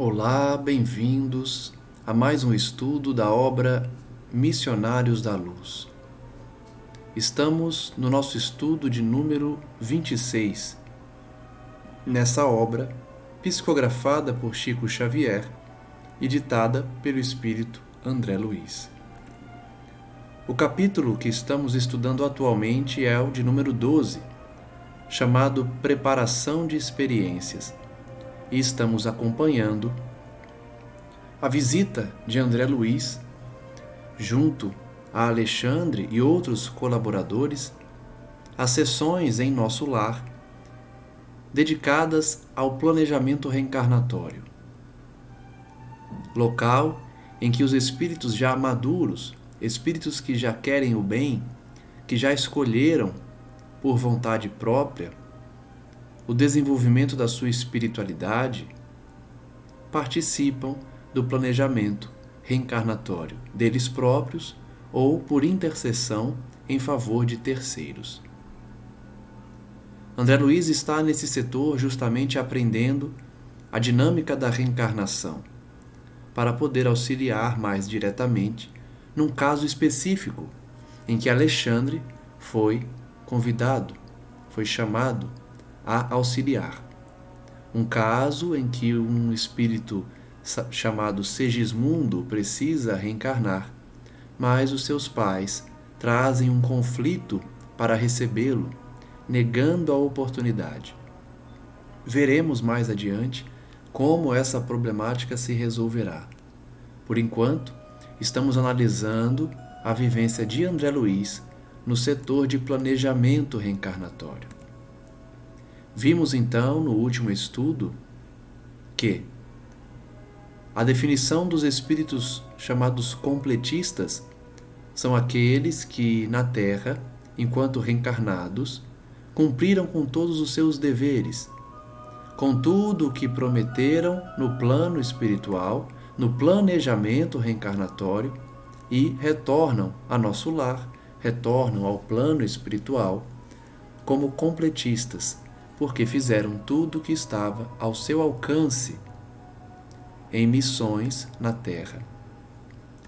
Olá, bem-vindos a mais um estudo da obra Missionários da Luz. Estamos no nosso estudo de número 26. Nessa obra, psicografada por Chico Xavier e ditada pelo Espírito André Luiz. O capítulo que estamos estudando atualmente é o de número 12, chamado Preparação de Experiências, e estamos acompanhando a visita de André Luiz, junto a Alexandre e outros colaboradores, às sessões em nosso lar, dedicadas ao planejamento reencarnatório. Local em que os espíritos já maduros, espíritos que já querem o bem, que já escolheram, por vontade própria, o desenvolvimento da sua espiritualidade, participam do planejamento reencarnatório deles próprios ou por intercessão em favor de terceiros. André Luiz está nesse setor justamente aprendendo a dinâmica da reencarnação, para poder auxiliar mais diretamente num caso específico em que Alexandre foi convidado, foi chamado a auxiliar. Um caso em que um espírito chamado Segismundo precisa reencarnar, mas os seus pais trazem um conflito para recebê-lo, negando a oportunidade. Veremos mais adiante como essa problemática se resolverá. Por enquanto, estamos analisando a vivência de André Luiz no setor de planejamento reencarnatório. Vimos então no último estudo que a definição dos espíritos chamados completistas são aqueles que na Terra, enquanto reencarnados, cumpriram com todos os seus deveres, com tudo o que prometeram no plano espiritual, no planejamento reencarnatório, e retornam a nosso lar, retornam ao plano espiritual como completistas, porque fizeram tudo o que estava ao seu alcance em missões na Terra.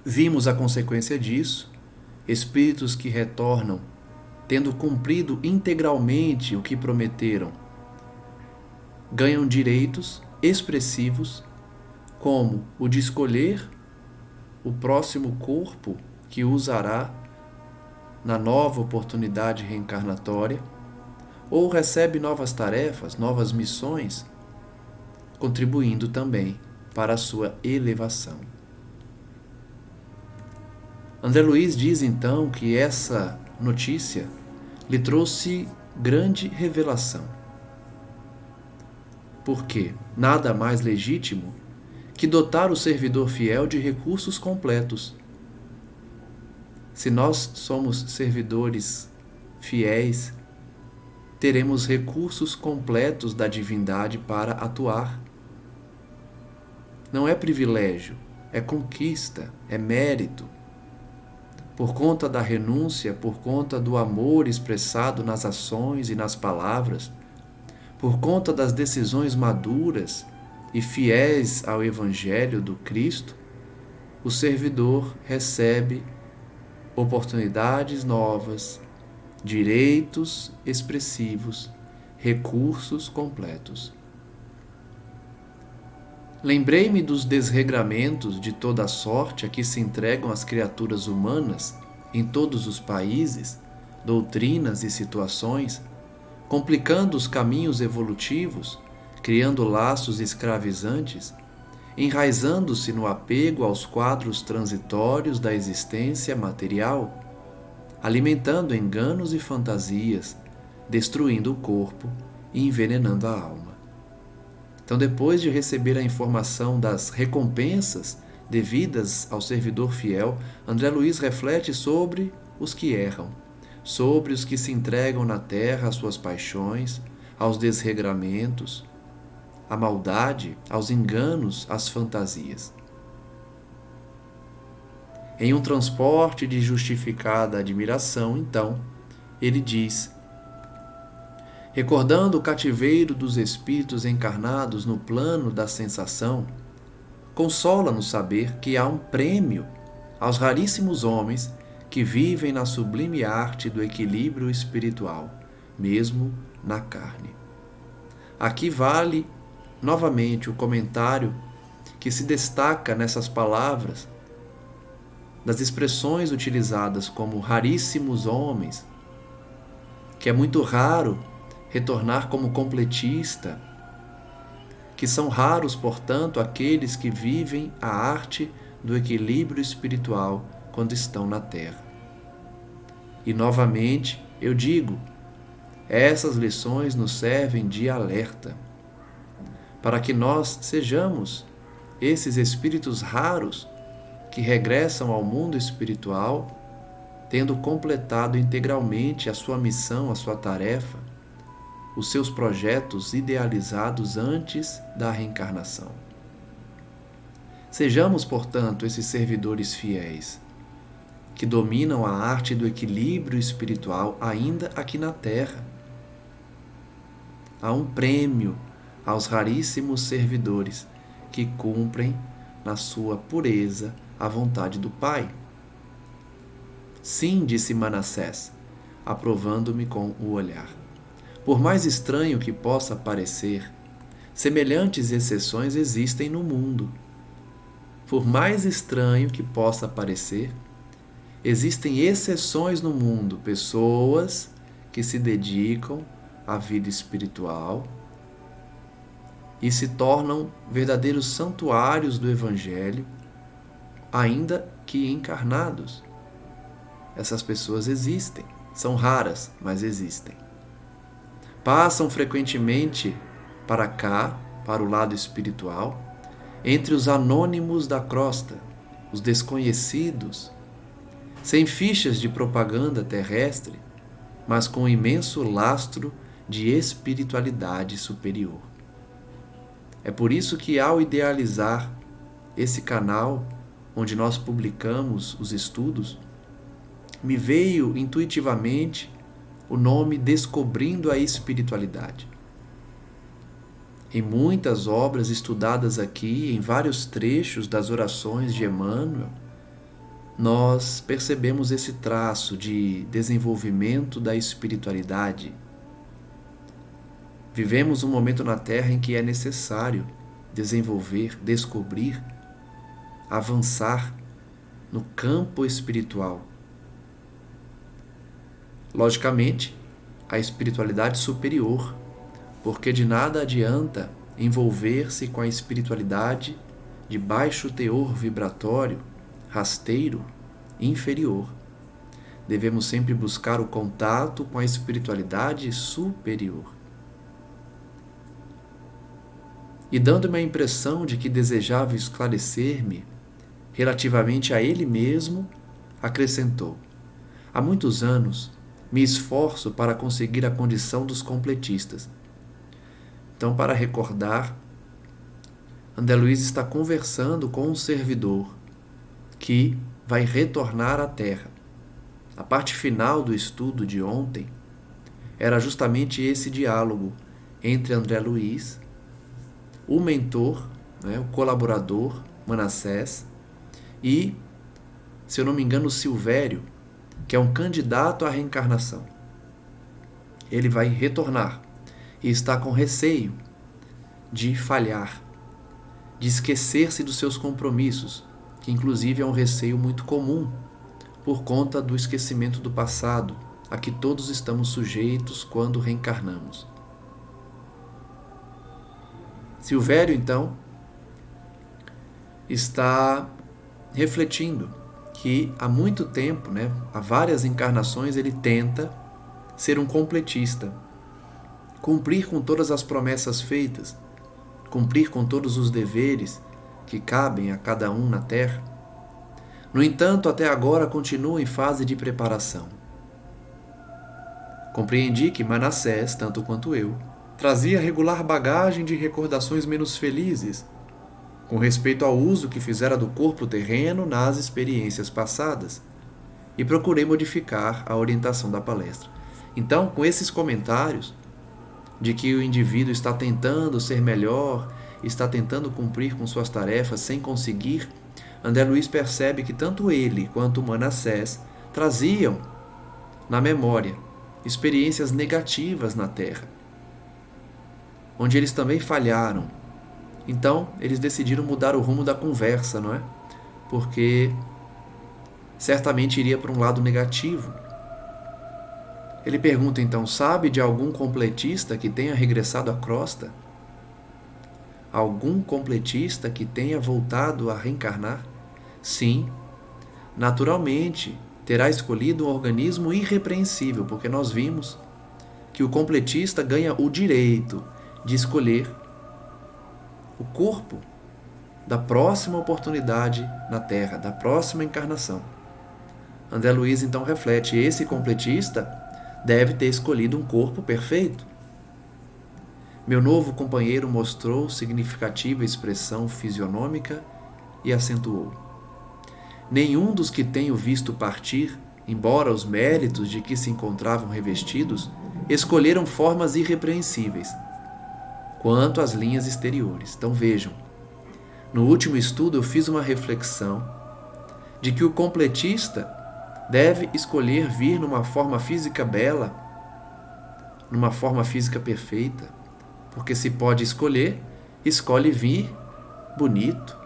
Vimos a consequência disso, espíritos que retornam tendo cumprido integralmente o que prometeram, ganham direitos expressivos, como o de escolher o próximo corpo que usará na nova oportunidade reencarnatória, ou recebe novas tarefas, novas missões, contribuindo também para a sua elevação. André Luiz diz então que essa notícia lhe trouxe grande revelação. Porque nada mais legítimo que dotar o servidor fiel de recursos completos. Se nós somos servidores fiéis, teremos recursos completos da divindade para atuar. Não é privilégio, é conquista, é mérito. Por conta da renúncia, por conta do amor expressado nas ações e nas palavras, por conta das decisões maduras e fiéis ao Evangelho do Cristo, o servidor recebe oportunidades novas, direitos expressivos, recursos completos. Lembrei-me dos desregramentos de toda a sorte a que se entregam as criaturas humanas em todos os países, doutrinas e situações, complicando os caminhos evolutivos, criando laços escravizantes, enraizando-se no apego aos quadros transitórios da existência material, alimentando enganos e fantasias, destruindo o corpo e envenenando a alma. Então, depois de receber a informação das recompensas devidas ao servidor fiel, André Luiz reflete sobre os que erram, sobre os que se entregam na terra às suas paixões, aos desregramentos, à maldade, aos enganos, às fantasias. Em um transporte de justificada admiração, então, ele diz: recordando o cativeiro dos espíritos encarnados no plano da sensação, consola-nos saber que há um prêmio aos raríssimos homens que vivem na sublime arte do equilíbrio espiritual, mesmo na carne. Aqui vale novamente o comentário que se destaca nessas palavras das expressões utilizadas como raríssimos homens, que é muito raro retornar como completista, que são raros, portanto, aqueles que vivem a arte do equilíbrio espiritual quando estão na Terra. E novamente eu digo, essas lições nos servem de alerta, para que nós sejamos esses espíritos raros que regressam ao mundo espiritual, tendo completado integralmente a sua missão, a sua tarefa, os seus projetos idealizados antes da reencarnação. Sejamos, portanto, esses servidores fiéis, que dominam a arte do equilíbrio espiritual ainda aqui na Terra. Há um prêmio aos raríssimos servidores que cumprem na sua pureza a vontade do Pai. Sim, disse Manassés, aprovando-me com o olhar. Por mais estranho que possa parecer, semelhantes exceções existem no mundo. Por mais estranho que possa parecer, existem exceções no mundo, pessoas que se dedicam à vida espiritual e se tornam verdadeiros santuários do Evangelho, ainda que encarnados. Essas pessoas existem, são raras, mas existem. Passam frequentemente para cá, para o lado espiritual, entre os anônimos da crosta, os desconhecidos, sem fichas de propaganda terrestre, mas com imenso lastro de espiritualidade superior. É por isso que, ao idealizar esse canal onde nós publicamos os estudos, me veio intuitivamente o nome Descobrindo a Espiritualidade. Em muitas obras estudadas aqui, em vários trechos das orações de Emmanuel, nós percebemos esse traço de desenvolvimento da espiritualidade. Vivemos um momento na Terra em que é necessário desenvolver, descobrir, avançar no campo espiritual. Logicamente, a espiritualidade superior, porque de nada adianta envolver-se com a espiritualidade de baixo teor vibratório, rasteiro, inferior. Devemos sempre buscar o contato com a espiritualidade superior. E dando-me a impressão de que desejava esclarecer-me relativamente a ele mesmo, acrescentou: há muitos anos me esforço para conseguir a condição dos completistas. Então, para recordar, André Luiz está conversando com um servidor que vai retornar à Terra. A parte final do estudo de ontem era justamente esse diálogo entre André Luiz, o mentor, o colaborador, Manassés, e, se eu não me engano, Silvério, que é um candidato à reencarnação. Ele vai retornar e está com receio de falhar, de esquecer-se dos seus compromissos, que inclusive é um receio muito comum por conta do esquecimento do passado, a que todos estamos sujeitos quando reencarnamos. Silvério, então, está refletindo que há muito tempo, há várias encarnações, ele tenta ser um completista, cumprir com todas as promessas feitas, cumprir com todos os deveres que cabem a cada um na Terra. No entanto, até agora continua em fase de preparação. Compreendi que Manassés, tanto quanto eu, trazia regular bagagem de recordações menos felizes, com respeito ao uso que fizera do corpo terreno nas experiências passadas, e procurei modificar a orientação da palestra. Então, com esses comentários de que o indivíduo está tentando ser melhor está tentando cumprir com suas tarefas sem conseguir, André Luiz percebe que tanto ele quanto Manassés traziam na memória experiências negativas na Terra, onde eles também falharam. Então, eles decidiram mudar o rumo da conversa, não é? Porque certamente iria para um lado negativo. Ele pergunta então: sabe de algum completista que tenha regressado à crosta? Algum completista que tenha voltado a reencarnar? Sim, naturalmente terá escolhido um organismo irrepreensível, porque nós vimos que o completista ganha o direito de escolher o corpo da próxima oportunidade na Terra, da próxima encarnação. André Luiz então reflete: esse completista deve ter escolhido um corpo perfeito. Meu novo companheiro mostrou significativa expressão fisionômica e acentuou: nenhum dos que tenho visto partir, embora os méritos de que se encontravam revestidos, escolheram formas irrepreensíveis quanto às linhas exteriores. Então vejam, no último estudo eu fiz uma reflexão de que o completista deve escolher vir numa forma física bela, numa forma física perfeita, porque se pode escolher, escolhe vir bonito,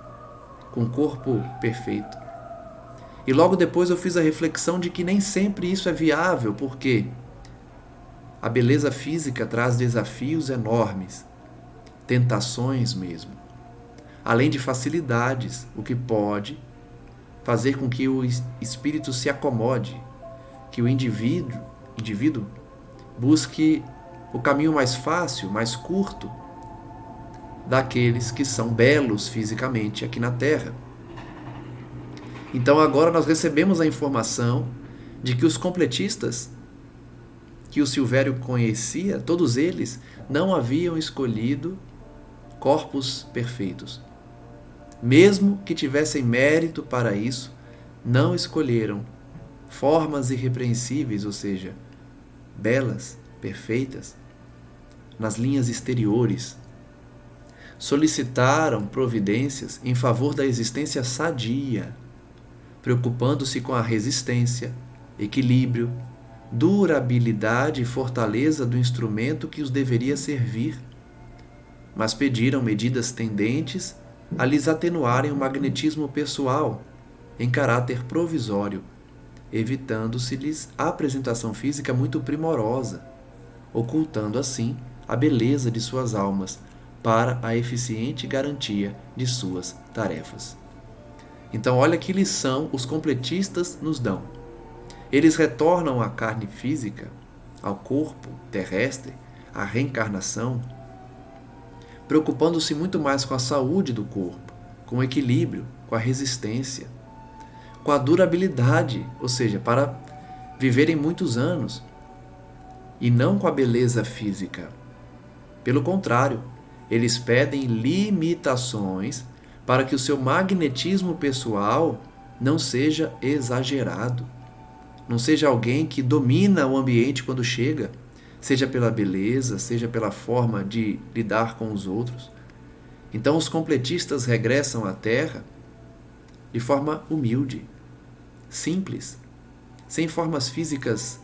com corpo perfeito. E logo depois eu fiz a reflexão de que nem sempre isso é viável, porque a beleza física traz desafios enormes, tentações mesmo, além de facilidades, o que pode fazer com que o espírito se acomode, que o indivíduo busque o caminho mais fácil, mais curto daqueles que são belos fisicamente aqui na Terra. Então agora nós recebemos a informação de que os completistas que o Silvério conhecia, todos eles não haviam escolhido corpos perfeitos. Mesmo que tivessem mérito para isso, não escolheram formas irrepreensíveis, ou seja, belas, perfeitas, nas linhas exteriores. Solicitaram providências em favor da existência sadia, preocupando-se com a resistência, equilíbrio, durabilidade e fortaleza do instrumento que os deveria servir, mas pediram medidas tendentes a lhes atenuarem o magnetismo pessoal em caráter provisório, evitando-se-lhes a apresentação física muito primorosa, ocultando assim a beleza de suas almas para a eficiente garantia de suas tarefas. Então olha que lição os completistas nos dão. Eles retornam à carne física, ao corpo terrestre, à reencarnação, preocupando-se muito mais com a saúde do corpo, com o equilíbrio, com a resistência, com a durabilidade, ou seja, para viverem muitos anos, e não com a beleza física. Pelo contrário, eles pedem limitações para que o seu magnetismo pessoal não seja exagerado, não seja alguém que domina o ambiente quando chega, seja pela beleza, seja pela forma de lidar com os outros. Então os completistas regressam à Terra de forma humilde, simples, sem formas físicas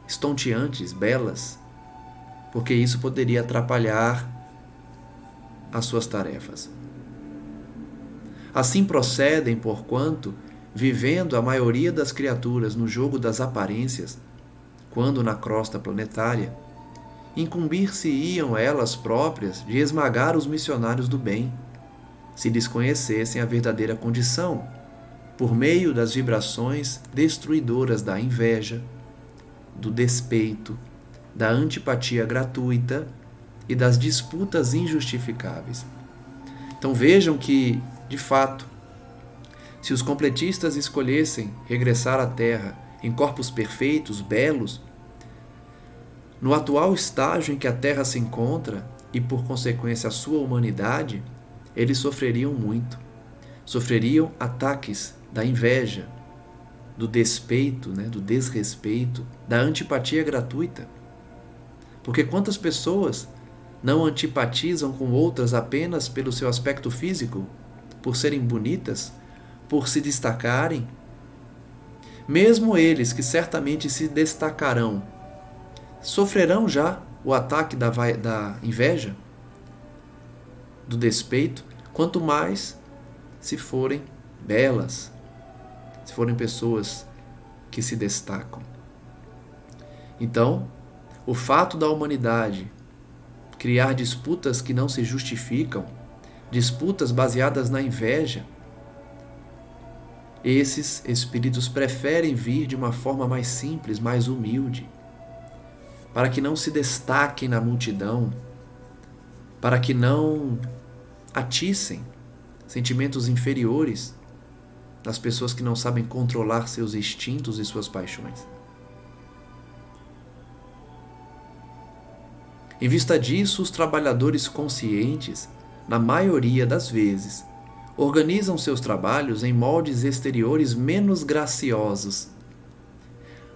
estonteantes, belas, porque isso poderia atrapalhar as suas tarefas. Assim procedem, porquanto, vivendo a maioria das criaturas no jogo das aparências, quando na crosta planetária, incumbir-se-iam elas próprias de esmagar os missionários do bem, se desconhecessem a verdadeira condição, por meio das vibrações destruidoras da inveja, do despeito, da antipatia gratuita e das disputas injustificáveis. Então vejam que, de fato, se os completistas escolhessem regressar à Terra em corpos perfeitos, belos, no atual estágio em que a Terra se encontra e, por consequência, a sua humanidade, eles sofreriam muito. Sofreriam ataques da inveja, do despeito, do desrespeito, da antipatia gratuita. Porque quantas pessoas não antipatizam com outras apenas pelo seu aspecto físico, por serem bonitas, por se destacarem? Mesmo eles que certamente se destacarão, sofrerão já o ataque da inveja, do despeito, quanto mais se forem belas, se forem pessoas que se destacam. Então, o fato da humanidade criar disputas que não se justificam, disputas baseadas na inveja, esses espíritos preferem vir de uma forma mais simples, mais humilde, para que não se destaquem na multidão, para que não atiçem sentimentos inferiores nas pessoas que não sabem controlar seus instintos e suas paixões. Em vista disso, os trabalhadores conscientes, na maioria das vezes, organizam seus trabalhos em moldes exteriores menos graciosos,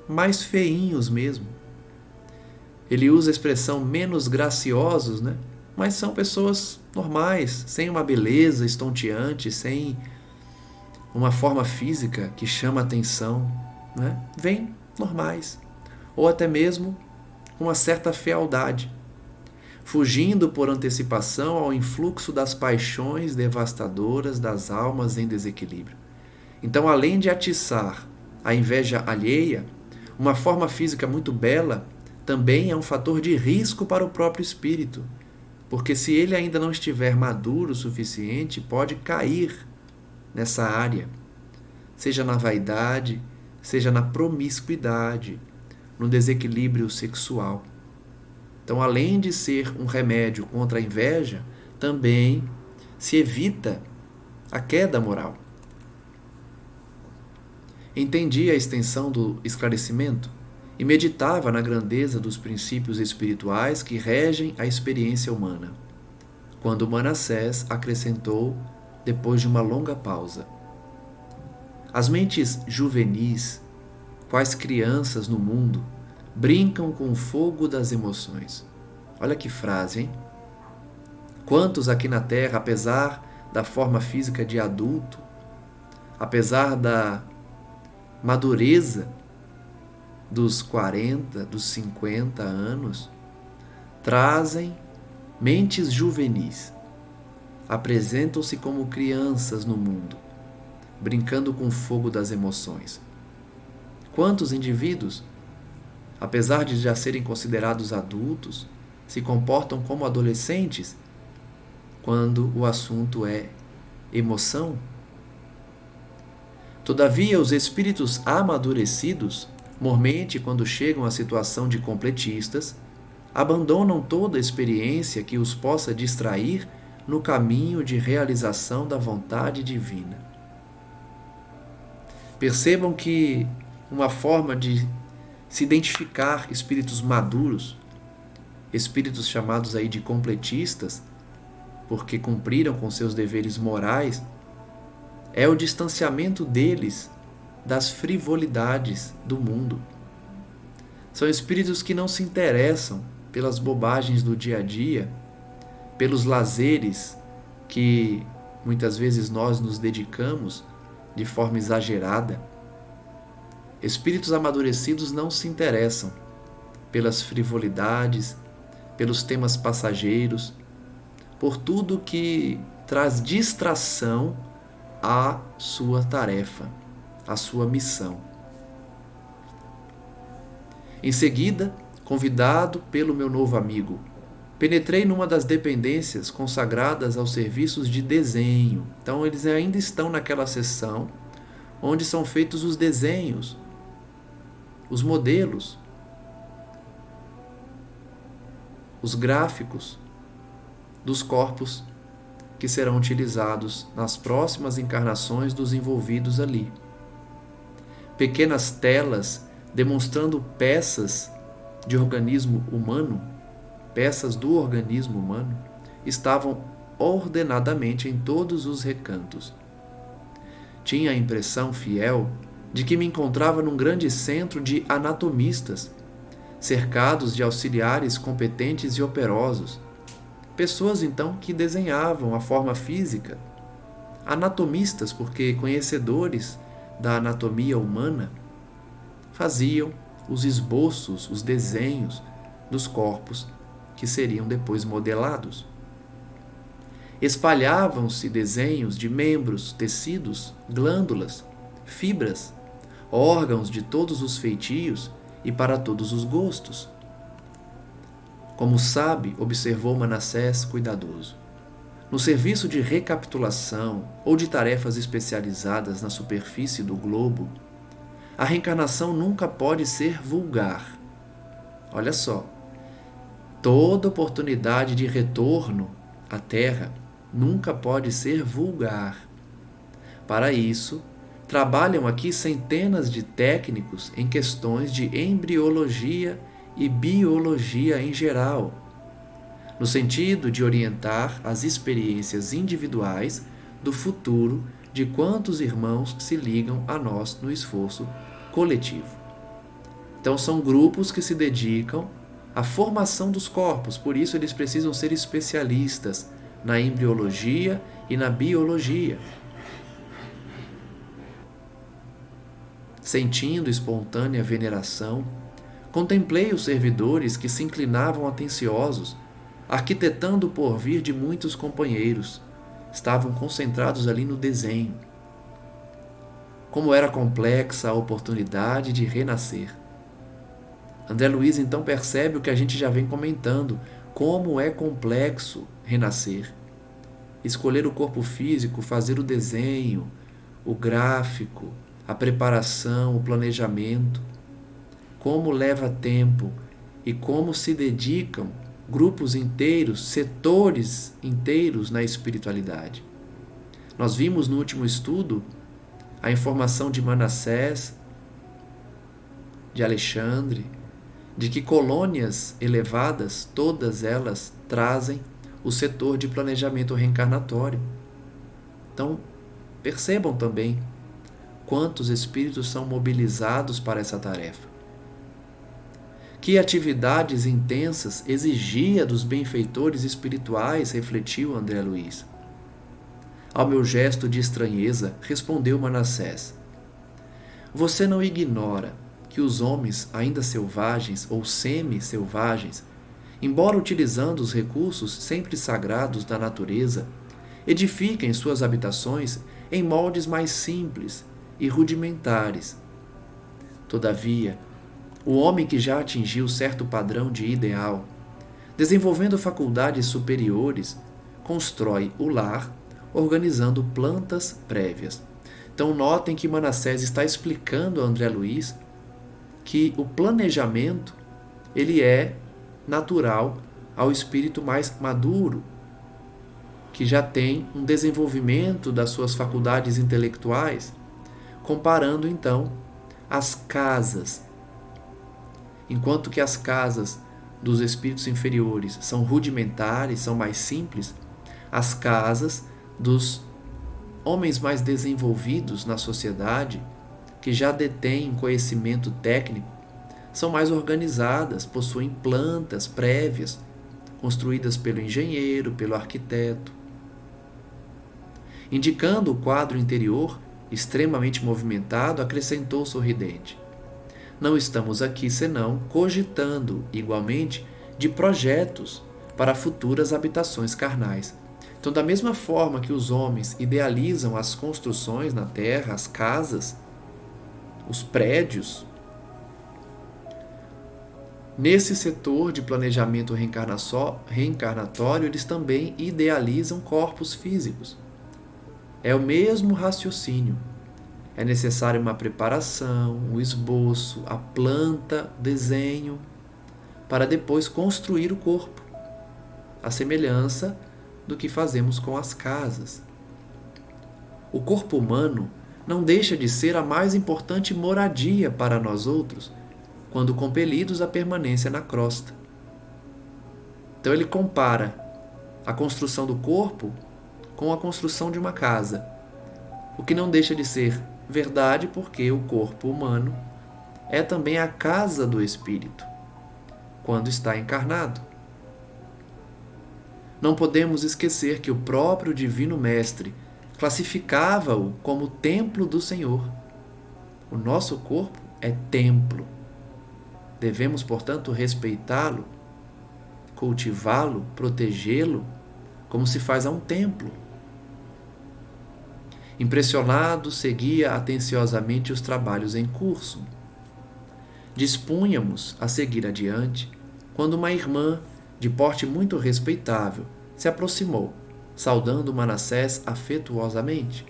mais feinhos mesmo. Ele usa a expressão menos graciosos, né? Mas são pessoas normais, sem uma beleza estonteante, sem uma forma física que chama atenção, né? Vêm normais, ou até mesmo uma certa fealdade, fugindo por antecipação ao influxo das paixões devastadoras das almas em desequilíbrio. Então, além de atiçar a inveja alheia, uma forma física muito bela também é um fator de risco para o próprio espírito, porque se ele ainda não estiver maduro o suficiente, pode cair nessa área, seja na vaidade, seja na promiscuidade, no desequilíbrio sexual. Então, além de ser um remédio contra a inveja, também se evita a queda moral. Entendi a extensão do esclarecimento e meditava na grandeza dos princípios espirituais que regem a experiência humana, quando Manassés acrescentou, depois de uma longa pausa: as mentes juvenis, quais crianças no mundo, brincam com o fogo das emoções. Olha que frase, hein? Quantos aqui na Terra, apesar da forma física de adulto, apesar da madureza dos 40, dos 50 anos, trazem mentes juvenis, apresentam-se como crianças no mundo, brincando com o fogo das emoções. Quantos indivíduos, apesar de já serem considerados adultos, se comportam como adolescentes quando o assunto é emoção? Todavia, os espíritos amadurecidos, mormente quando chegam à situação de completistas, abandonam toda experiência que os possa distrair no caminho de realização da vontade divina. Percebam que uma forma de se identificar espíritos maduros, espíritos chamados aí de completistas, porque cumpriram com seus deveres morais, é o distanciamento deles das frivolidades do mundo. São espíritos que não se interessam pelas bobagens do dia a dia, pelos lazeres que muitas vezes nós nos dedicamos de forma exagerada. Espíritos amadurecidos não se interessam pelas frivolidades, pelos temas passageiros, por tudo que traz distração à sua tarefa, à sua missão. Em seguida, convidado pelo meu novo amigo, penetrei numa das dependências consagradas aos serviços de desenho. Então, eles ainda estão naquela seção onde são feitos os desenhos, os modelos, os gráficos dos corpos que serão utilizados nas próximas encarnações dos envolvidos ali. Pequenas telas demonstrando peças de organismo humano, peças do organismo humano, estavam ordenadamente em todos os recantos. Tinha a impressão fiel de que me encontrava num grande centro de anatomistas, cercados de auxiliares competentes e operosos, Pessoas então que desenhavam a forma física, anatomistas, porque conhecedores da anatomia humana, faziam os esboços, os desenhos dos corpos que seriam depois modelados. Espalhavam-se desenhos de membros, tecidos, glândulas, fibras, órgãos de todos os feitios e para todos os gostos. Como sabe, observou Manassés cuidadoso, no serviço de recapitulação ou de tarefas especializadas na superfície do globo, a reencarnação nunca pode ser vulgar. Olha só, toda oportunidade de retorno à Terra nunca pode ser vulgar. Para isso, trabalham aqui centenas de técnicos em questões de embriologia e biologia em geral, no sentido de orientar as experiências individuais do futuro de quantos irmãos se ligam a nós no esforço coletivo. Então são grupos que se dedicam à formação dos corpos, por isso eles precisam ser especialistas na embriologia e na biologia. Sentindo espontânea veneração, contemplei os servidores que se inclinavam atenciosos, arquitetando o porvir de muitos companheiros. Estavam concentrados ali no desenho. Como era complexa a oportunidade de renascer. André Luiz então percebe o que a gente já vem comentando, como é complexo renascer. Escolher o corpo físico, fazer o desenho, o gráfico, a preparação, o planejamento, como leva tempo e como se dedicam grupos inteiros, setores inteiros na espiritualidade. Nós vimos no último estudo a informação de Manassés, de Alexandre, de que colônias elevadas, todas elas trazem o setor de planejamento reencarnatório. Então, percebam também quantos espíritos são mobilizados para essa tarefa. Que atividades intensas exigia dos benfeitores espirituais, refletiu André Luiz. Ao meu gesto de estranheza, respondeu Manassés: você não ignora que os homens, ainda selvagens ou semi-selvagens, embora utilizando os recursos sempre sagrados da natureza, edifiquem suas habitações em moldes mais simples e rudimentares. Todavia, o homem que já atingiu certo padrão de ideal, desenvolvendo faculdades superiores, constrói o lar, organizando plantas prévias. Então notem que Manassés está explicando a André Luiz que o planejamento ele é natural ao espírito mais maduro, que já tem um desenvolvimento das suas faculdades intelectuais, comparando então as casas. Enquanto que as casas dos espíritos inferiores são rudimentares, são mais simples, as casas dos homens mais desenvolvidos na sociedade, que já detêm conhecimento técnico, são mais organizadas, possuem plantas prévias, construídas pelo engenheiro, pelo arquiteto. Indicando o quadro interior, extremamente movimentado, acrescentou sorridente: não estamos aqui senão cogitando, igualmente, de projetos para futuras habitações carnais. Então, da mesma forma que os homens idealizam as construções na terra, as casas, os prédios, nesse setor de planejamento reencarnatório, eles também idealizam corpos físicos. É o mesmo raciocínio. É necessário uma preparação, um esboço, a planta, desenho, para depois construir o corpo, a semelhança do que fazemos com as casas. O corpo humano não deixa de ser a mais importante moradia para nós outros, quando compelidos à permanência na crosta. Então ele compara a construção do corpo com a construção de uma casa, o que não deixa de ser verdade, porque o corpo humano é também a casa do espírito, quando está encarnado. Não podemos esquecer que o próprio Divino Mestre classificava-o como templo do Senhor. O nosso corpo é templo. Devemos, portanto, respeitá-lo, cultivá-lo, protegê-lo, como se faz a um templo. Impressionado, seguia atenciosamente os trabalhos em curso. Dispunhamos a seguir adiante, quando uma irmã, de porte muito respeitável, se aproximou, saudando Manassés afetuosamente.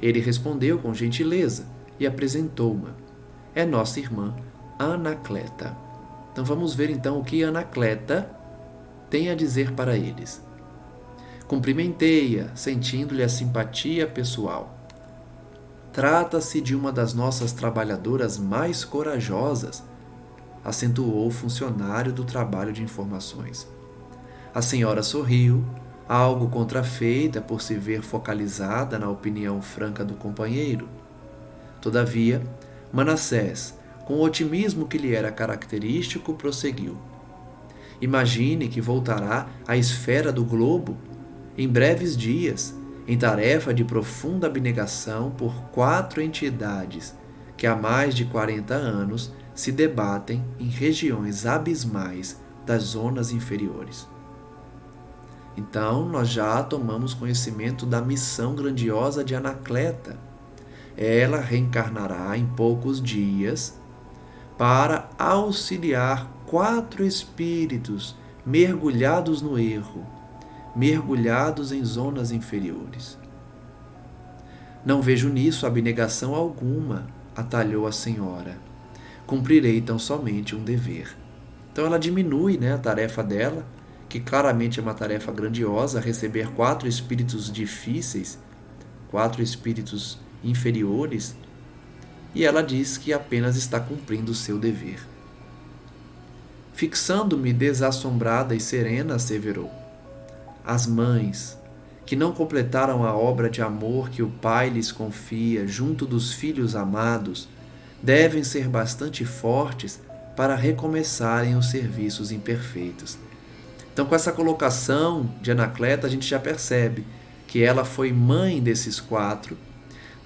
Ele respondeu com gentileza e apresentou-ma. É nossa irmã Anacleta. Então vamos ver então o que Anacleta tem a dizer para eles. Cumprimentei-a, sentindo-lhe a simpatia pessoal. Trata-se de uma das nossas trabalhadoras mais corajosas, acentuou o funcionário do trabalho de informações. A senhora sorriu, algo contrafeita por se ver focalizada na opinião franca do companheiro. Todavia, Manassés, com o otimismo que lhe era característico, prosseguiu. Imagine que voltará à esfera do globo em breves dias, em tarefa de profunda abnegação por 4 entidades que há mais de 40 anos se debatem em regiões abismais das zonas inferiores. Então, nós já tomamos conhecimento da missão grandiosa de Anacleta. Ela reencarnará em poucos dias para auxiliar 4 espíritos mergulhados no erro, mergulhados em zonas inferiores. Não vejo nisso abnegação alguma, atalhou a senhora. Cumprirei tão somente um dever. Então ela diminui, a tarefa dela, que claramente é uma tarefa grandiosa, receber 4 espíritos difíceis, 4 espíritos inferiores, e ela diz que apenas está cumprindo o seu dever. Fixando-me desassombrada e serena, asseverou: as mães, que não completaram a obra de amor que o Pai lhes confia junto dos filhos amados, devem ser bastante fortes para recomeçarem os serviços imperfeitos. Então, com essa colocação de Anacleta, a gente já percebe que ela foi mãe desses 4,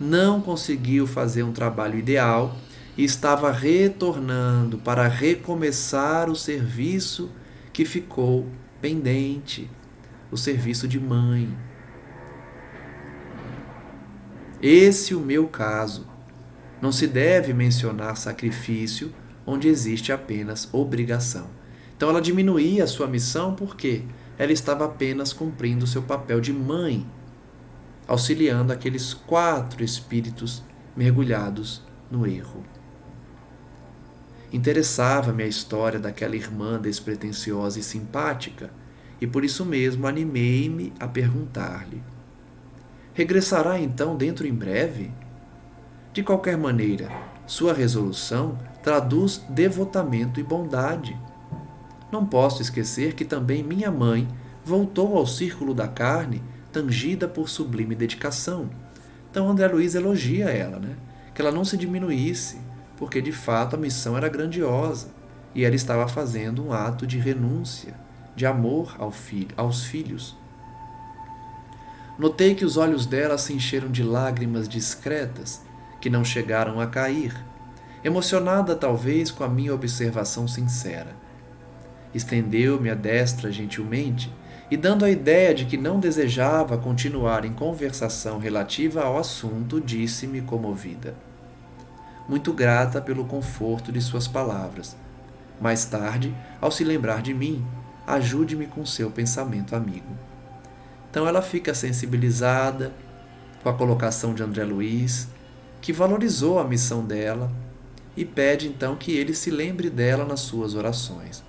não conseguiu fazer um trabalho ideal e estava retornando para recomeçar o serviço que ficou pendente, o serviço de mãe. Esse é o meu caso. Não se deve mencionar sacrifício onde existe apenas obrigação. Então ela diminuía a sua missão porque ela estava apenas cumprindo o seu papel de mãe, auxiliando aqueles 4 espíritos mergulhados no erro. Interessava-me a história daquela irmã despretensiosa e simpática, e por isso mesmo animei-me a perguntar-lhe: regressará então dentro em breve? De qualquer maneira, sua resolução traduz devotamento e bondade. Não posso esquecer que também minha mãe voltou ao círculo da carne, tangida por sublime dedicação. Então André Luiz elogia ela, que ela não se diminuísse, porque de fato a missão era grandiosa e ela estava fazendo um ato de renúncia, de amor aos filhos. Notei que os olhos dela se encheram de lágrimas discretas, que não chegaram a cair, emocionada talvez com a minha observação sincera. Estendeu-me a destra gentilmente e, dando a ideia de que não desejava continuar em conversação relativa ao assunto, disse-me comovida: muito grata pelo conforto de suas palavras. Mais tarde, ao se lembrar de mim, ajude-me com seu pensamento amigo. Então ela fica sensibilizada com a colocação de André Luiz, que valorizou a missão dela e pede então que ele se lembre dela nas suas orações.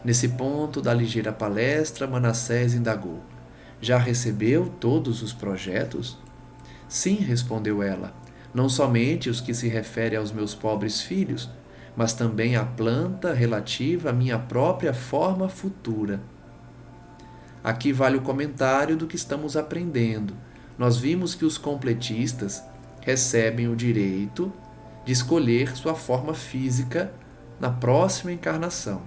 Nesse ponto da ligeira palestra, Manassés indagou: já recebeu todos os projetos? Sim, respondeu ela, não somente os que se referem aos meus pobres filhos, mas também a planta relativa à minha própria forma futura. Aqui vale o comentário do que estamos aprendendo. Nós vimos que os completistas recebem o direito de escolher sua forma física na próxima encarnação.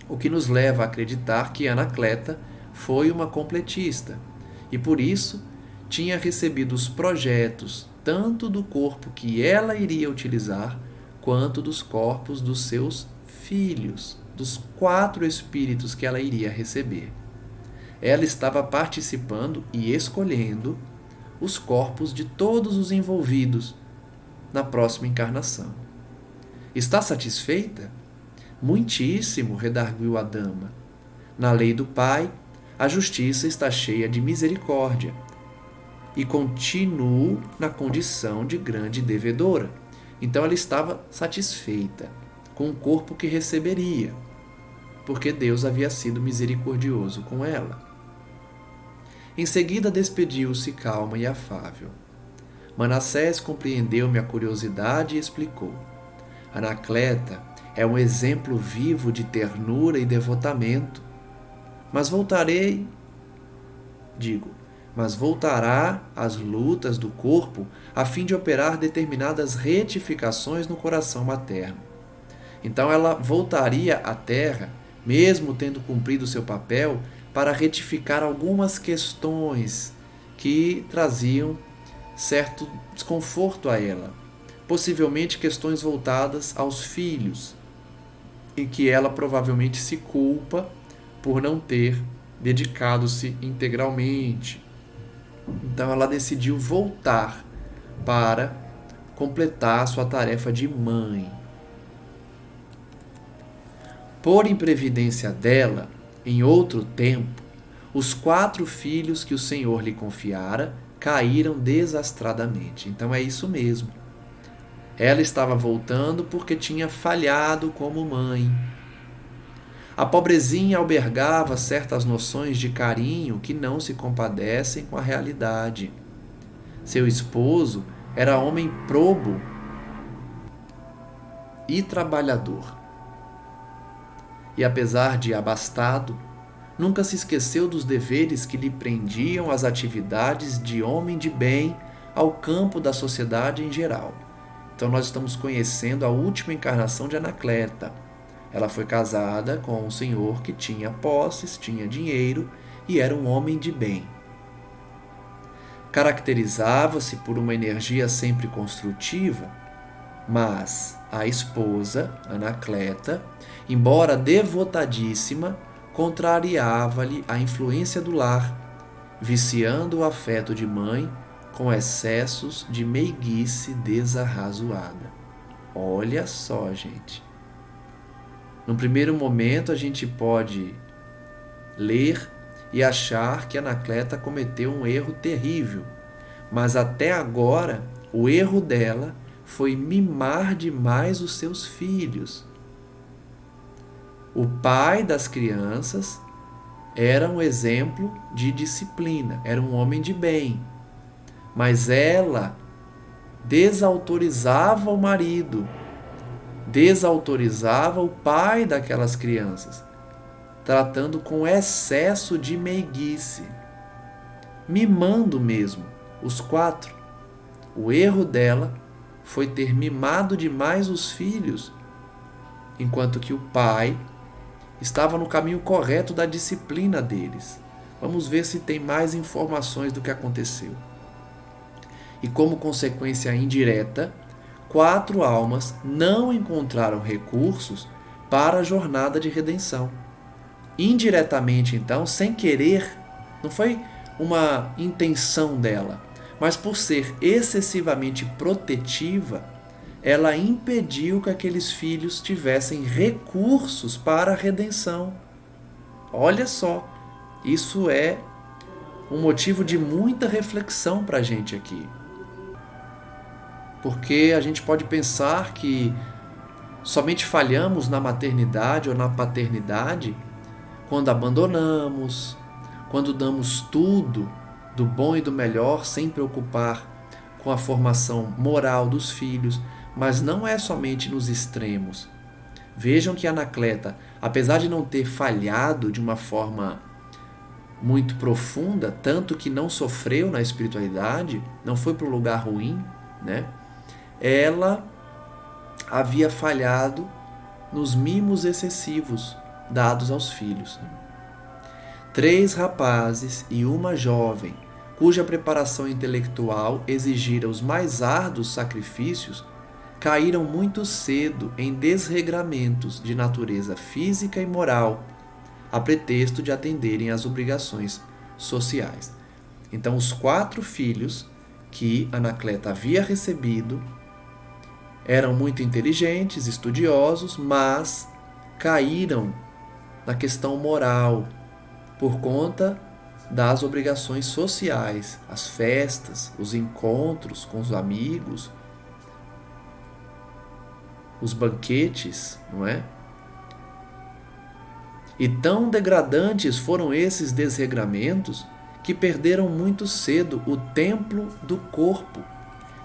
o que nos leva a acreditar que Anacleta foi uma completista e, por isso, tinha recebido os projetos tanto do corpo que ela iria utilizar, quanto dos corpos dos seus filhos, dos 4 espíritos que ela iria receber. Ela estava participando e escolhendo os corpos de todos os envolvidos na próxima encarnação. Está satisfeita? Muitíssimo, redarguiu a dama. Na lei do Pai, a justiça está cheia de misericórdia e continuo na condição de grande devedora. Então ela estava satisfeita com o corpo que receberia, porque Deus havia sido misericordioso com ela. Em seguida despediu-se calma e afável. Manassés compreendeu minha curiosidade e explicou. Anacleta é um exemplo vivo de ternura e devotamento. Mas voltará às lutas do corpo a fim de operar determinadas retificações no coração materno. Então ela voltaria à Terra, mesmo tendo cumprido seu papel, para retificar algumas questões que traziam certo desconforto a ela, possivelmente questões voltadas aos filhos, em que ela provavelmente se culpa por não ter dedicado-se integralmente. Então ela decidiu voltar para completar sua tarefa de mãe. Por imprevidência dela, em outro tempo, os 4 filhos que o Senhor lhe confiara caíram desastradamente. Então é isso mesmo. Ela estava voltando porque tinha falhado como mãe. A pobrezinha albergava certas noções de carinho que não se compadecem com a realidade. Seu esposo era homem probo e trabalhador. E apesar de abastado, nunca se esqueceu dos deveres que lhe prendiam as atividades de homem de bem ao campo da sociedade em geral. Então nós estamos conhecendo a última encarnação de Anacleta. Ela foi casada com um senhor que tinha posses, tinha dinheiro e era um homem de bem. Caracterizava-se por uma energia sempre construtiva, mas a esposa, Anacleta, embora devotadíssima, contrariava-lhe a influência do lar, viciando o afeto de mãe com excessos de meiguice desarrazoada. Olha só, gente. No primeiro momento a gente pode ler e achar que Anacleta cometeu um erro terrível, mas até agora o erro dela foi mimar demais os seus filhos. O pai das crianças era um exemplo de disciplina, era um homem de bem, mas ela desautorizava o marido, desautorizava o pai daquelas crianças, tratando com excesso de meiguice, mimando mesmo os 4. O erro dela foi ter mimado demais os filhos, enquanto que o pai estava no caminho correto da disciplina deles. Vamos ver se tem mais informações do que aconteceu. E como consequência indireta, 4 almas não encontraram recursos para a jornada de redenção. Indiretamente, então, sem querer, não foi uma intenção dela, mas por ser excessivamente protetiva, ela impediu que aqueles filhos tivessem recursos para a redenção. Olha só, isso é um motivo de muita reflexão para a gente aqui. Porque a gente pode pensar que somente falhamos na maternidade ou na paternidade quando abandonamos, quando damos tudo do bom e do melhor sem preocupar com a formação moral dos filhos, mas não é somente nos extremos. Vejam que Anacleta, apesar de não ter falhado de uma forma muito profunda, tanto que não sofreu na espiritualidade, não foi para um lugar ruim, né? Ela havia falhado nos mimos excessivos, dados aos filhos. 3 rapazes e uma jovem, cuja preparação intelectual exigira os mais árduos sacrifícios, caíram muito cedo em desregramentos de natureza física e moral, a pretexto de atenderem às obrigações sociais. Então, os 4 filhos que Anacleta havia recebido eram muito inteligentes, estudiosos, mas caíram na questão moral por conta das obrigações sociais, as festas, os encontros com os amigos, os banquetes, não é? E tão degradantes foram esses desregramentos que perderam muito cedo o templo do corpo,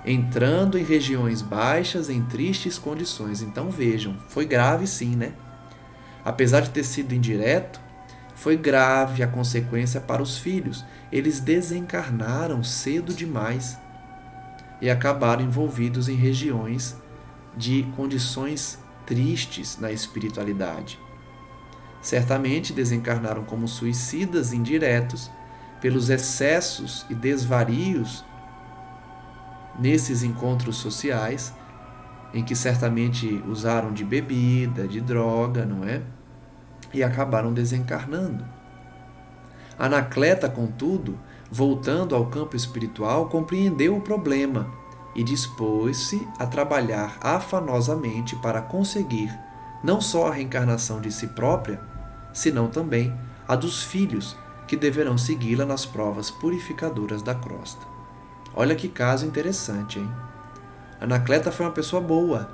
entrando em regiões baixas em tristes condições. Então vejam, foi grave sim, né? Apesar de ter sido indireto, foi grave a consequência para os filhos. Eles desencarnaram cedo demais e acabaram envolvidos em regiões de condições tristes na espiritualidade. Certamente desencarnaram como suicidas indiretos pelos excessos e desvarios nesses encontros sociais, em que certamente usaram de bebida, de droga, não é? E acabaram desencarnando. Anacleta, contudo, voltando ao campo espiritual, compreendeu o problema e dispôs-se a trabalhar afanosamente para conseguir não só a reencarnação de si própria, senão também a dos filhos que deverão segui-la nas provas purificadoras da crosta. Olha que caso interessante, hein? Anacleta foi uma pessoa boa.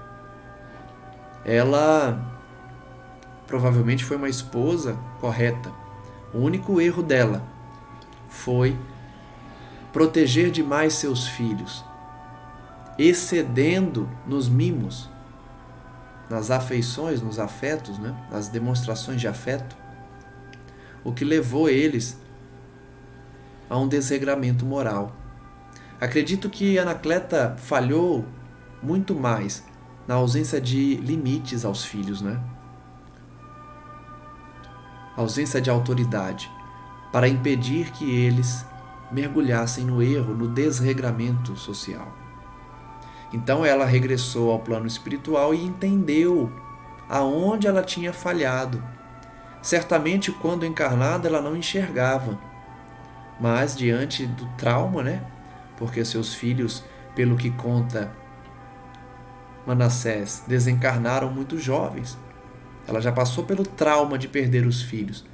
Ela provavelmente foi uma esposa correta. O único erro dela foi proteger demais seus filhos, excedendo nos mimos, nas afeições, nos afetos, né? Nas demonstrações de afeto, o que levou eles a um desregramento moral. Acredito que Anacleta falhou muito mais na ausência de limites aos filhos, né? Ausência de autoridade, para impedir que eles mergulhassem no erro, no desregramento social. Então ela regressou ao plano espiritual e entendeu aonde ela tinha falhado. Certamente, quando encarnada, ela não enxergava, mas diante do trauma, né? Porque seus filhos, pelo que conta Manassés, desencarnaram muito jovens. Ela já passou pelo trauma de perder os filhos.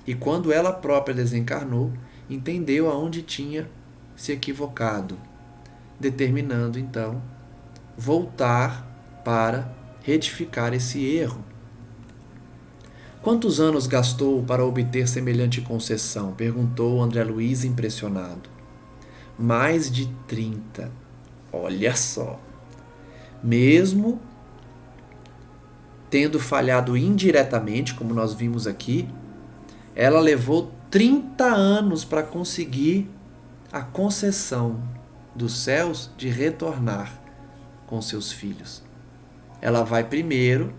E quando ela própria desencarnou, entendeu aonde tinha se equivocado, determinando então voltar para retificar esse erro. Quantos anos gastou para obter semelhante concessão? Perguntou André Luiz impressionado. Mais de 30. Olha só. Mesmo tendo falhado indiretamente, como nós vimos aqui, ela levou 30 anos para conseguir a concessão dos céus de retornar com seus filhos. Ela vai primeiro,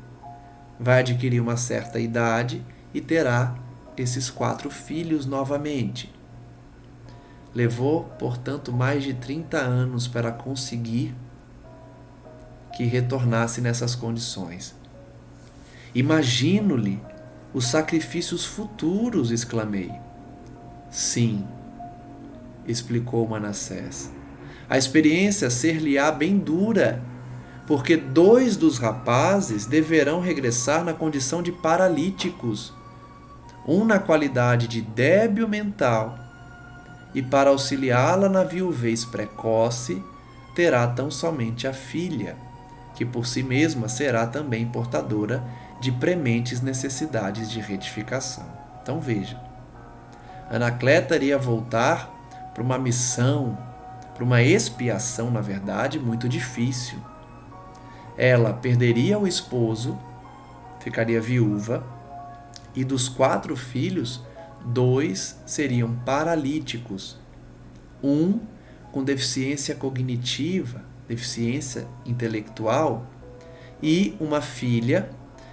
vai adquirir uma certa idade e terá esses 4 filhos novamente. Levou, portanto, mais de 30 anos para conseguir que retornasse nessas condições. Imagino-lhe os sacrifícios futuros, exclamei. Sim, explicou Manassés. A experiência ser-lhe-á bem dura, porque 2 dos rapazes deverão regressar na condição de paralíticos, um na qualidade de débil mental, e para auxiliá-la na viuvez precoce, terá tão somente a filha, que por si mesma será também portadora de prementes necessidades de retificação. Então veja, Anacleta iria voltar para uma missão, para uma expiação, na verdade, muito difícil. Ela perderia o esposo, ficaria viúva, e dos 4 filhos, 2 seriam paralíticos. Um com deficiência cognitiva, deficiência intelectual, e uma filha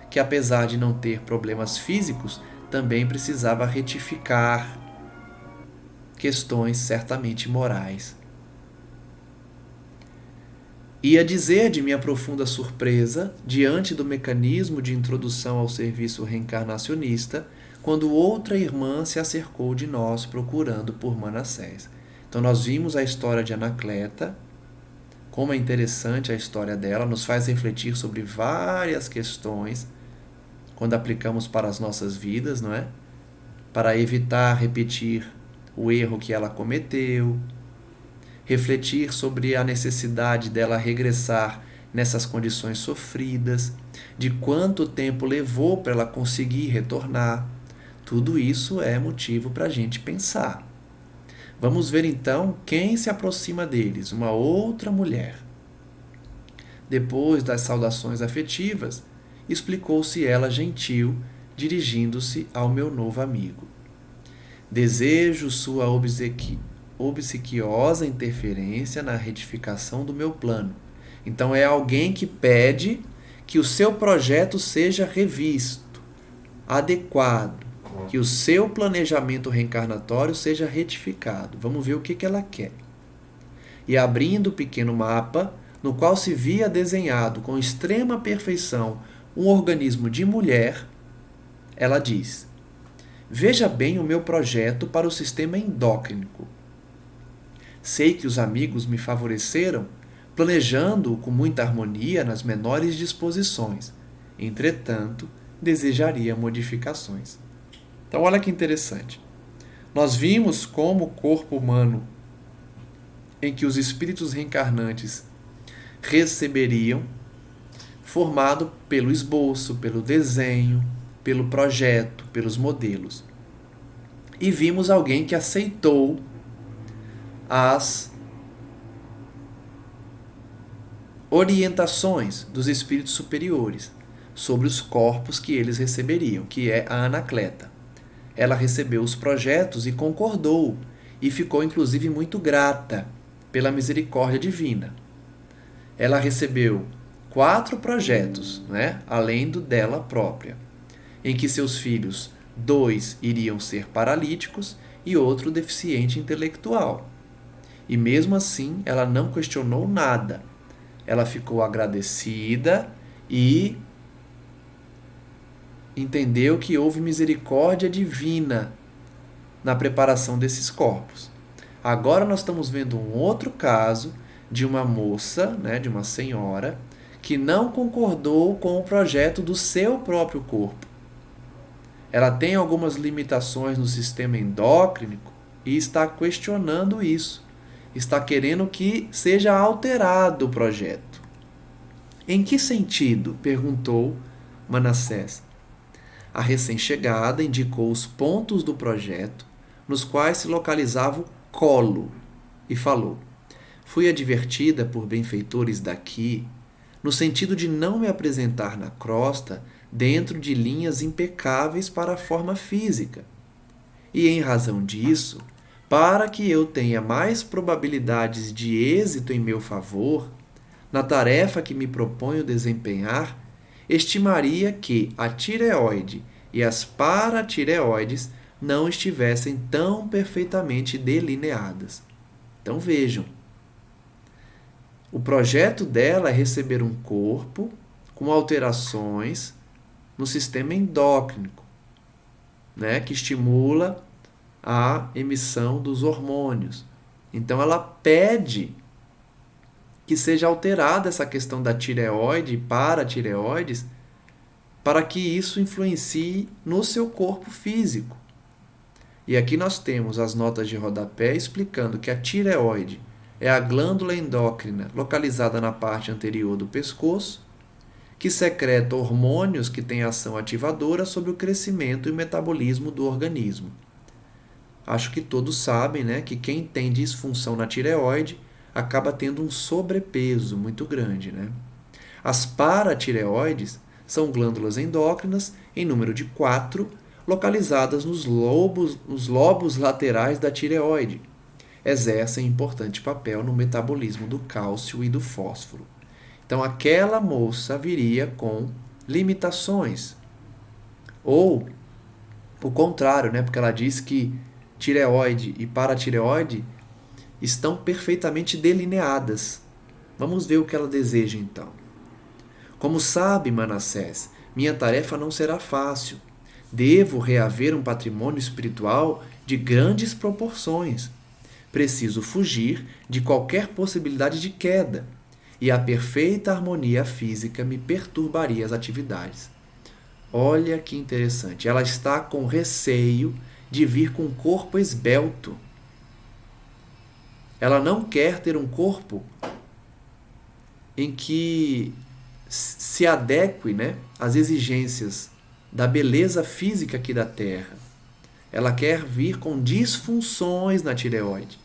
que apesar de não ter problemas físicos, também precisava retificar questões certamente morais. Ia dizer de minha profunda surpresa, diante do mecanismo de introdução ao serviço reencarnacionista, quando outra irmã se acercou de nós procurando por Manassés. Então nós vimos a história de Anacleta, como é interessante a história dela, nos faz refletir sobre várias questões quando aplicamos para as nossas vidas, não é? Para evitar repetir o erro que ela cometeu, refletir sobre a necessidade dela regressar nessas condições sofridas, de quanto tempo levou para ela conseguir retornar. Tudo isso é motivo para a gente pensar. Vamos ver então quem se aproxima deles, uma outra mulher. Depois das saudações afetivas, explicou-se ela gentil, dirigindo-se ao meu novo amigo. Desejo sua obsequiosa interferência na retificação do meu plano. Então é alguém que pede que o seu projeto seja revisto, adequado, que o seu planejamento reencarnatório seja retificado. Vamos ver o que ela quer. E abrindo o pequeno mapa, no qual se via desenhado com extrema perfeição um organismo de mulher, ela diz: veja bem o meu projeto para o sistema endócrino. Sei que os amigos me favoreceram, planejando-o com muita harmonia nas menores disposições. Entretanto, desejaria modificações. Então, olha que interessante. Nós vimos como o corpo humano, em que os espíritos reencarnantes receberiam, formado pelo esboço, pelo desenho, pelo projeto, pelos modelos. E vimos alguém que aceitou as orientações dos espíritos superiores sobre os corpos que eles receberiam, que é a Anacleta. Ela recebeu os projetos e concordou, e ficou inclusive muito grata pela misericórdia divina. Ela recebeu 4 projetos, né, além do dela própria, em que seus filhos, 2 iriam ser paralíticos e outro deficiente intelectual. E mesmo assim, ela não questionou nada. Ela ficou agradecida e entendeu que houve misericórdia divina na preparação desses corpos. Agora nós estamos vendo um outro caso de uma moça, né, de uma senhora, que não concordou com o projeto do seu próprio corpo. Ela tem algumas limitações no sistema endócrino e está questionando isso. Está querendo que seja alterado o projeto. Em que sentido? Perguntou Manassés. A recém-chegada indicou os pontos do projeto nos quais se localizava o colo e falou: fui advertida por benfeitores daqui no sentido de não me apresentar na crosta dentro de linhas impecáveis para a forma física. E em razão disso, para que eu tenha mais probabilidades de êxito em meu favor, na tarefa que me proponho desempenhar, estimaria que a tireoide e as paratireoides não estivessem tão perfeitamente delineadas. Então vejam, o projeto dela é receber um corpo com alterações no sistema endócrino, né, que estimula a emissão dos hormônios. Então ela pede que seja alterada essa questão da tireoide e paratireoides para que isso influencie no seu corpo físico. E aqui nós temos as notas de rodapé explicando que a tireoide é a glândula endócrina localizada na parte anterior do pescoço, que secreta hormônios que têm ação ativadora sobre o crescimento e o metabolismo do organismo. Acho que todos sabem, né, que quem tem disfunção na tireoide acaba tendo um sobrepeso muito grande, né? As paratireoides são glândulas endócrinas em número de 4, localizadas nos lobos laterais da tireoide. Exercem importante papel no metabolismo do cálcio e do fósforo. Então aquela moça viria com limitações. Ou o contrário, né? Porque ela diz que tireoide e paratireoide estão perfeitamente delineadas. Vamos ver o que ela deseja então. Como sabe, Manassés, minha tarefa não será fácil. Devo reaver um patrimônio espiritual de grandes proporções. Preciso fugir de qualquer possibilidade de queda, e a perfeita harmonia física me perturbaria as atividades. Olha que interessante. Ela está com receio de vir com um corpo esbelto. Ela não quer ter um corpo em que se adeque, né, às exigências da beleza física aqui da Terra. Ela quer vir com disfunções na tireoide,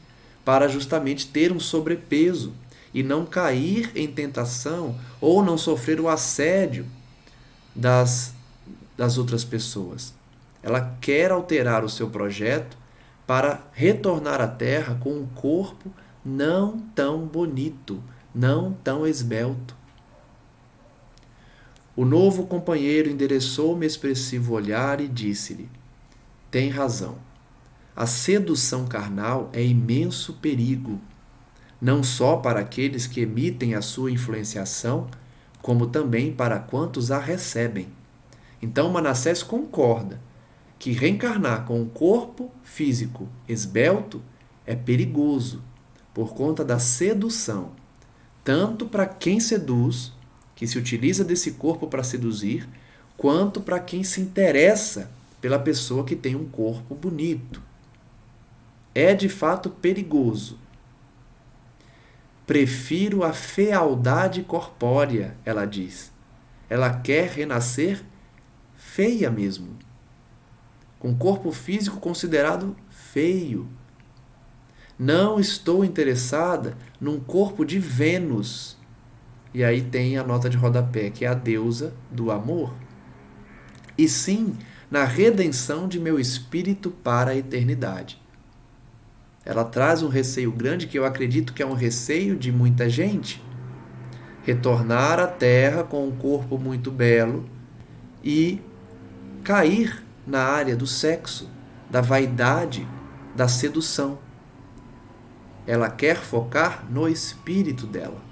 para justamente ter um sobrepeso e não cair em tentação ou não sofrer o assédio das outras pessoas. Ela quer alterar o seu projeto para retornar à Terra com um corpo não tão bonito, não tão esbelto. O novo companheiro endereçou-me expressivo olhar e disse-lhe: tem razão. A sedução carnal é imenso perigo, não só para aqueles que emitem a sua influenciação, como também para quantos a recebem. Então Manassés concorda que reencarnar com um corpo físico esbelto é perigoso por conta da sedução, tanto para quem seduz, que se utiliza desse corpo para seduzir, quanto para quem se interessa pela pessoa que tem um corpo bonito. É de fato perigoso. Prefiro a fealdade corpórea, ela diz. Ela quer renascer feia mesmo, com corpo físico considerado feio. Não estou interessada num corpo de Vênus. E aí tem a nota de rodapé, que é a deusa do amor. E sim, na redenção de meu espírito para a eternidade. Ela traz um receio grande, que eu acredito que é um receio de muita gente. Retornar à Terra com um corpo muito belo e cair na área do sexo, da vaidade, da sedução. Ela quer focar no espírito dela.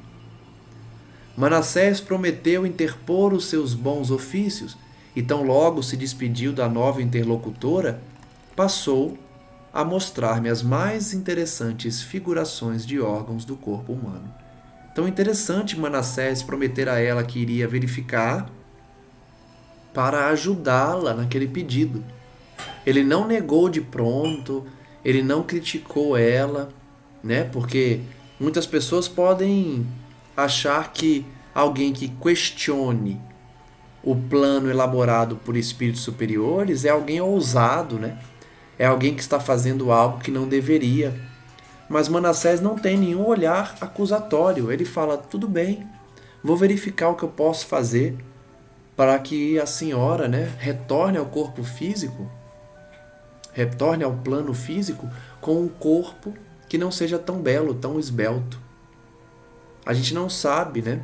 Manassés prometeu interpor os seus bons ofícios e tão logo se despediu da nova interlocutora, passou a mostrar-me as mais interessantes figurações de órgãos do corpo humano. Tão interessante Manassés prometer a ela que iria verificar para ajudá-la naquele pedido. Ele não negou de pronto, ele não criticou ela, né? Porque muitas pessoas podem achar que alguém que questione o plano elaborado por espíritos superiores é alguém ousado, né? É alguém que está fazendo algo que não deveria. Mas Manassés não tem nenhum olhar acusatório. Ele fala, tudo bem, vou verificar o que eu posso fazer para que a senhora, né, retorne ao corpo físico, retorne ao plano físico com um corpo que não seja tão belo, tão esbelto. A gente não sabe, né,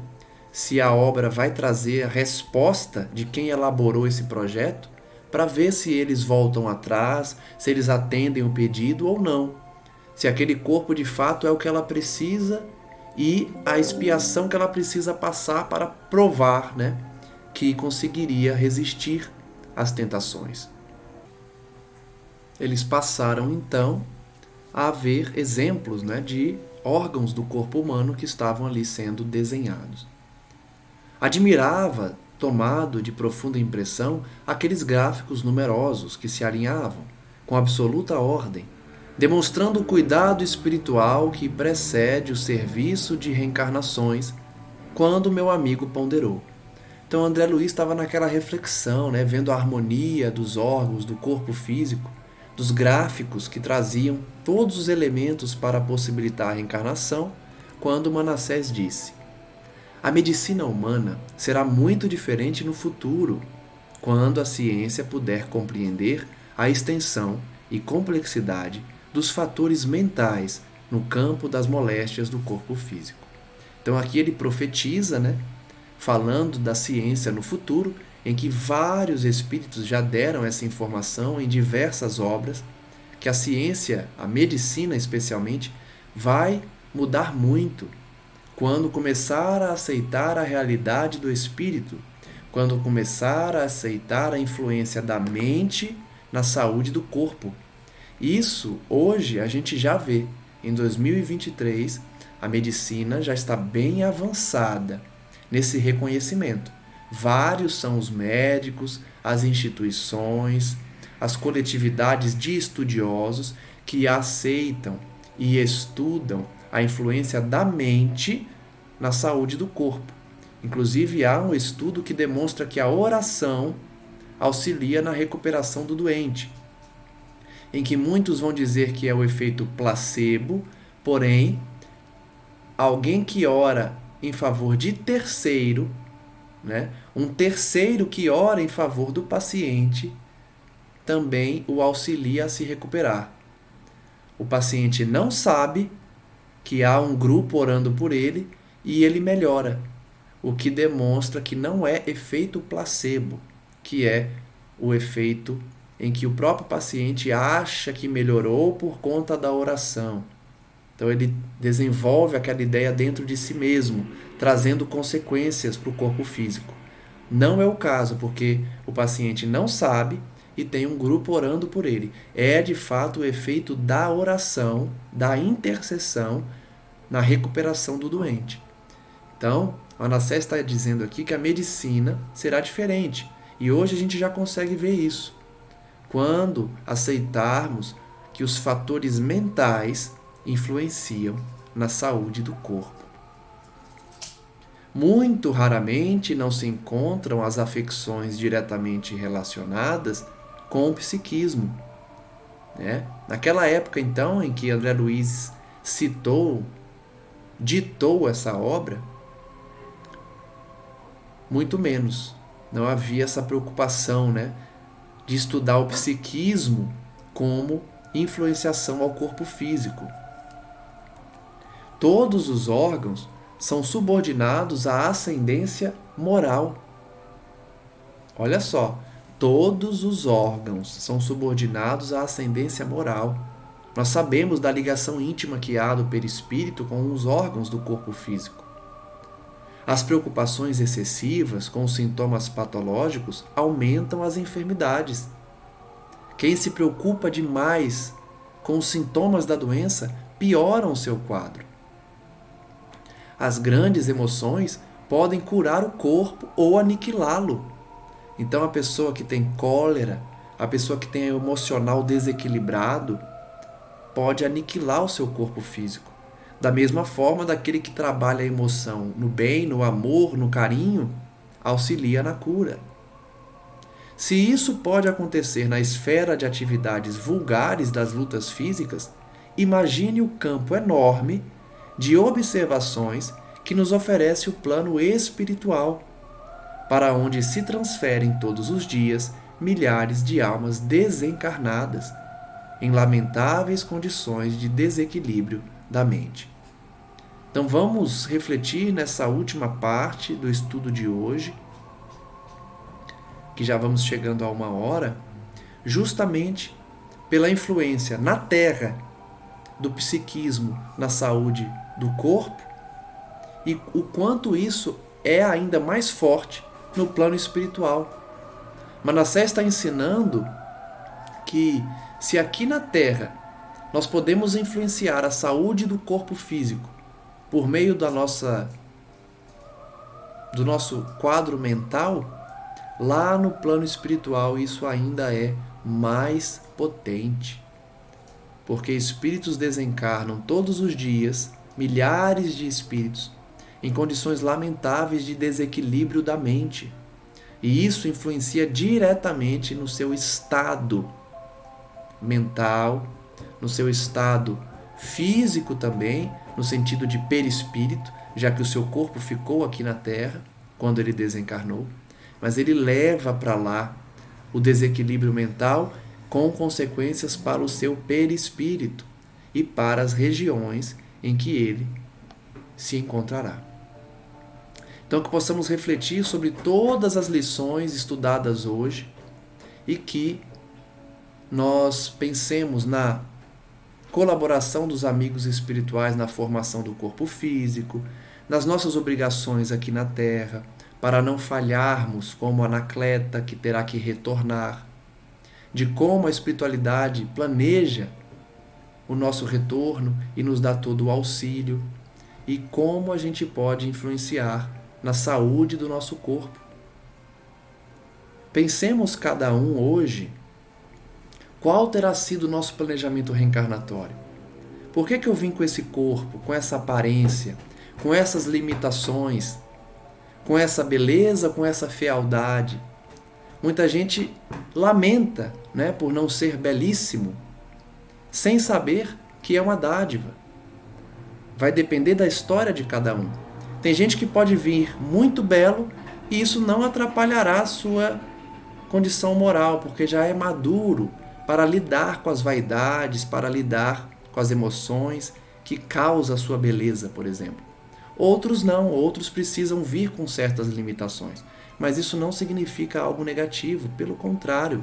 se a obra vai trazer a resposta de quem elaborou esse projeto, para ver se eles voltam atrás, se eles atendem o pedido ou não. Se aquele corpo de fato é o que ela precisa e a expiação que ela precisa passar para provar, né, que conseguiria resistir às tentações. Eles passaram então a ver exemplos, né, de órgãos do corpo humano que estavam ali sendo desenhados. Admirava, tomado de profunda impressão, aqueles gráficos numerosos que se alinhavam com absoluta ordem, demonstrando o cuidado espiritual que precede o serviço de reencarnações, quando meu amigo ponderou. Então André Luiz estava naquela reflexão, né, vendo a harmonia dos órgãos, do corpo físico, dos gráficos que traziam todos os elementos para possibilitar a reencarnação, quando Manassés disse: a medicina humana será muito diferente no futuro, quando a ciência puder compreender a extensão e complexidade dos fatores mentais no campo das moléstias do corpo físico. Então aqui ele profetiza, né, falando da ciência no futuro, em que vários espíritos já deram essa informação em diversas obras, que a ciência, a medicina especialmente, vai mudar muito quando começar a aceitar a realidade do espírito, quando começar a aceitar a influência da mente na saúde do corpo. Isso hoje a gente já vê. Em 2023, a medicina já está bem avançada nesse reconhecimento. Vários são os médicos, as instituições, as coletividades de estudiosos que aceitam e estudam a influência da mente na saúde do corpo. Inclusive, há um estudo que demonstra que a oração auxilia na recuperação do doente, em que muitos vão dizer que é o efeito placebo, porém, alguém que ora em favor de terceiro, né, um terceiro que ora em favor do paciente, também o auxilia a se recuperar. O paciente não sabe que há um grupo orando por ele e ele melhora, o que demonstra que não é efeito placebo, que é o efeito em que o próprio paciente acha que melhorou por conta da oração. Então ele desenvolve aquela ideia dentro de si mesmo, trazendo consequências para o corpo físico. Não é o caso, porque o paciente não sabe e tem um grupo orando por ele. É de fato o efeito da oração, da intercessão na recuperação do doente. Então, o Manassés está dizendo aqui que a medicina será diferente. E hoje a gente já consegue ver isso. Quando aceitarmos que os fatores mentais influenciam na saúde do corpo. Muito raramente não se encontram as afecções diretamente relacionadas com o psiquismo, né? Naquela época, então, em que André Luiz ditou essa obra, muito menos. Não havia essa preocupação, né, de estudar o psiquismo como influenciação ao corpo físico. Todos os órgãos são subordinados à ascendência moral. Olha só, todos os órgãos são subordinados à ascendência moral. Nós sabemos da ligação íntima que há do perispírito com os órgãos do corpo físico. As preocupações excessivas com os sintomas patológicos aumentam as enfermidades. Quem se preocupa demais com os sintomas da doença pioram o seu quadro. As grandes emoções podem curar o corpo ou aniquilá-lo. Então a pessoa que tem cólera, a pessoa que tem emocional desequilibrado, pode aniquilar o seu corpo físico. Da mesma forma, daquele que trabalha a emoção no bem, no amor, no carinho, auxilia na cura. Se isso pode acontecer na esfera de atividades vulgares das lutas físicas, imagine o campo enorme de observações que nos oferece o plano espiritual, para onde se transferem todos os dias milhares de almas desencarnadas, em lamentáveis condições de desequilíbrio da mente. Então vamos refletir nessa última parte do estudo de hoje, que já vamos chegando a 1 hora, justamente pela influência na Terra do psiquismo na saúde do corpo e o quanto isso é ainda mais forte no plano espiritual. Manassés está ensinando que se aqui na Terra nós podemos influenciar a saúde do corpo físico por meio do nosso quadro mental, lá no plano espiritual isso ainda é mais potente. Porque espíritos desencarnam todos os dias, milhares de espíritos, em condições lamentáveis de desequilíbrio da mente. E isso influencia diretamente no seu estado mental, no seu estado físico também, no sentido de perispírito, já que o seu corpo ficou aqui na Terra quando ele desencarnou, mas ele leva para lá o desequilíbrio mental com consequências para o seu perispírito e para as regiões em que ele se encontrará. Então, que possamos refletir sobre todas as lições estudadas hoje e que nós pensemos na colaboração dos amigos espirituais na formação do corpo físico, nas nossas obrigações aqui na Terra, para não falharmos como Anacleta, que terá que retornar, de como a espiritualidade planeja o nosso retorno e nos dá todo o auxílio, e como a gente pode influenciar na saúde do nosso corpo. Pensemos cada um hoje qual terá sido o nosso planejamento reencarnatório. Por que eu vim com esse corpo, com essa aparência, com essas limitações, com essa beleza, com essa fealdade? Muita gente lamenta, por não ser belíssimo, sem saber que é uma dádiva. Vai depender da história de cada um. Tem gente que pode vir muito belo e isso não atrapalhará a sua condição moral, porque já é maduro para lidar com as vaidades, para lidar com as emoções que causa a sua beleza, por exemplo. Outros não, outros precisam vir com certas limitações. Mas isso não significa algo negativo, pelo contrário,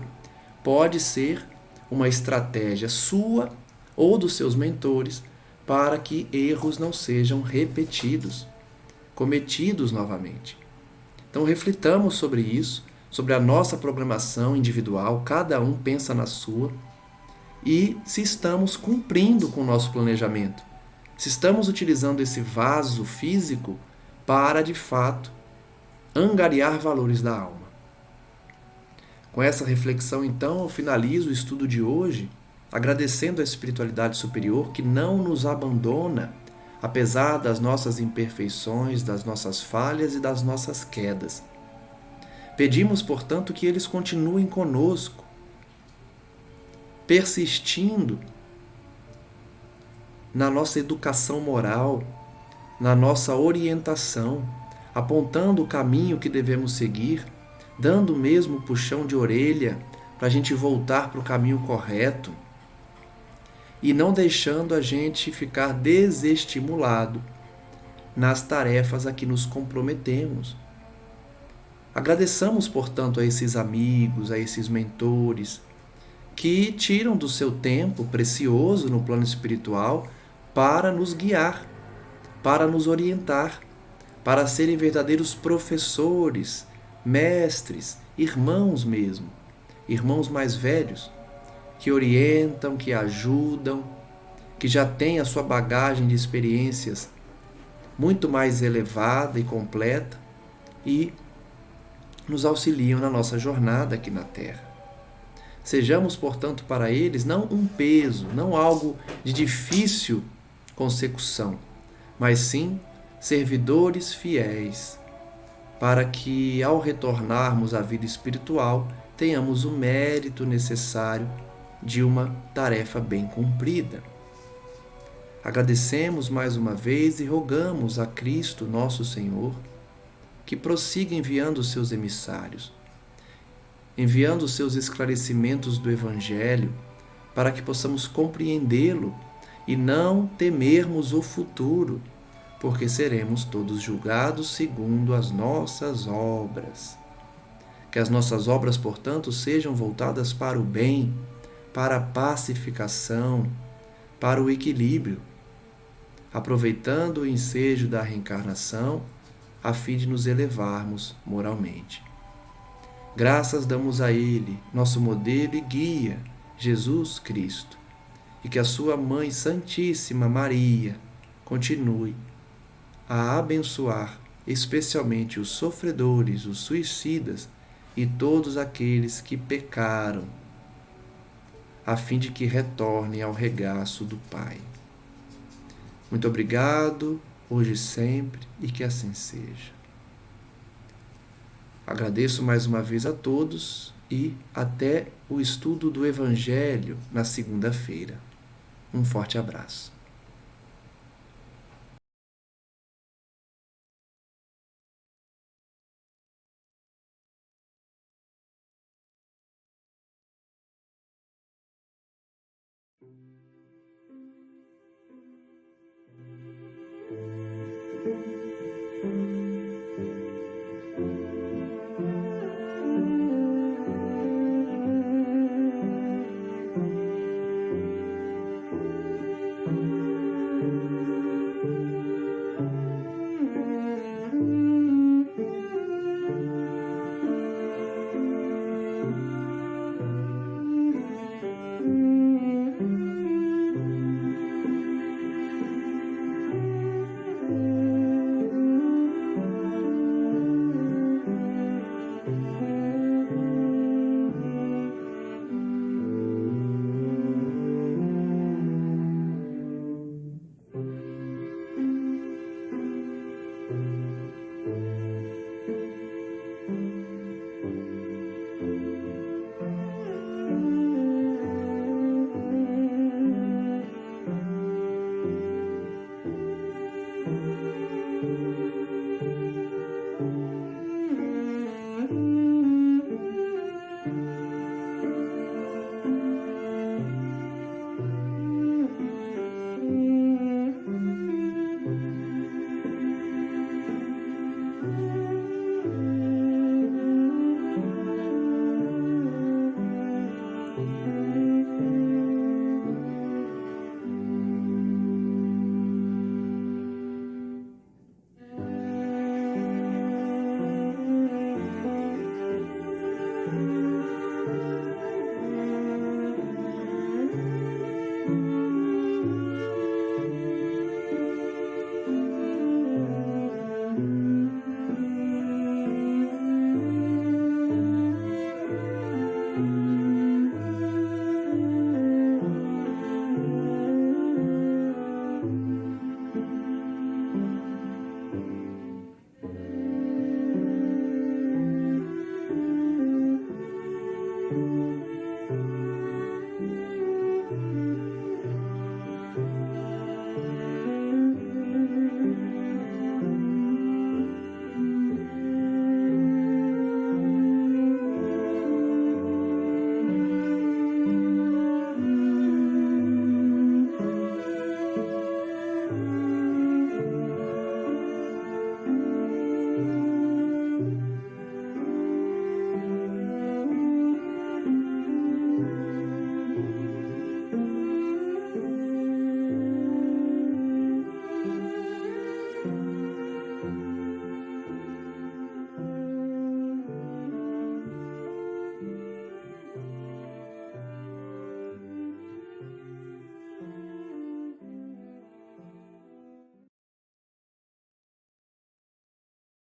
pode ser uma estratégia sua ou dos seus mentores para que erros não sejam repetidos, cometidos novamente. Então reflitamos sobre isso, sobre a nossa programação individual, cada um pensa na sua, e se estamos cumprindo com o nosso planejamento, se estamos utilizando esse vaso físico para, de fato, angariar valores da alma. Com essa reflexão, então, eu finalizo o estudo de hoje, agradecendo a espiritualidade superior que não nos abandona, apesar das nossas imperfeições, das nossas falhas e das nossas quedas. Pedimos, portanto, que eles continuem conosco, persistindo na nossa educação moral, na nossa orientação, apontando o caminho que devemos seguir, dando mesmo puxão de orelha para a gente voltar para o caminho correto e não deixando a gente ficar desestimulado nas tarefas a que nos comprometemos. Agradeçamos, portanto, a esses amigos, a esses mentores que tiram do seu tempo precioso no plano espiritual para nos guiar, para nos orientar, para serem verdadeiros professores, mestres, irmãos mesmo, irmãos mais velhos, que orientam, que ajudam, que já têm a sua bagagem de experiências muito mais elevada e completa e nos auxiliam na nossa jornada aqui na Terra. Sejamos, portanto, para eles não um peso, não algo de difícil consecução, mas sim servidores fiéis, para que, ao retornarmos à vida espiritual, tenhamos o mérito necessário de uma tarefa bem cumprida. Agradecemos mais uma vez e rogamos a Cristo, nosso Senhor, que prossiga enviando os seus emissários, enviando os seus esclarecimentos do Evangelho, para que possamos compreendê-lo e não temermos o futuro, porque seremos todos julgados segundo as nossas obras. Que as nossas obras, portanto, sejam voltadas para o bem, para a pacificação, para o equilíbrio, aproveitando o ensejo da reencarnação, a fim de nos elevarmos moralmente. Graças damos a Ele, nosso modelo e guia, Jesus Cristo, e que a sua Mãe Santíssima Maria continue a abençoar especialmente os sofredores, os suicidas e todos aqueles que pecaram, a fim de que retornem ao regaço do Pai. Muito obrigado, hoje e sempre, e que assim seja. Agradeço mais uma vez a todos e até o estudo do Evangelho na segunda-feira. Um forte abraço.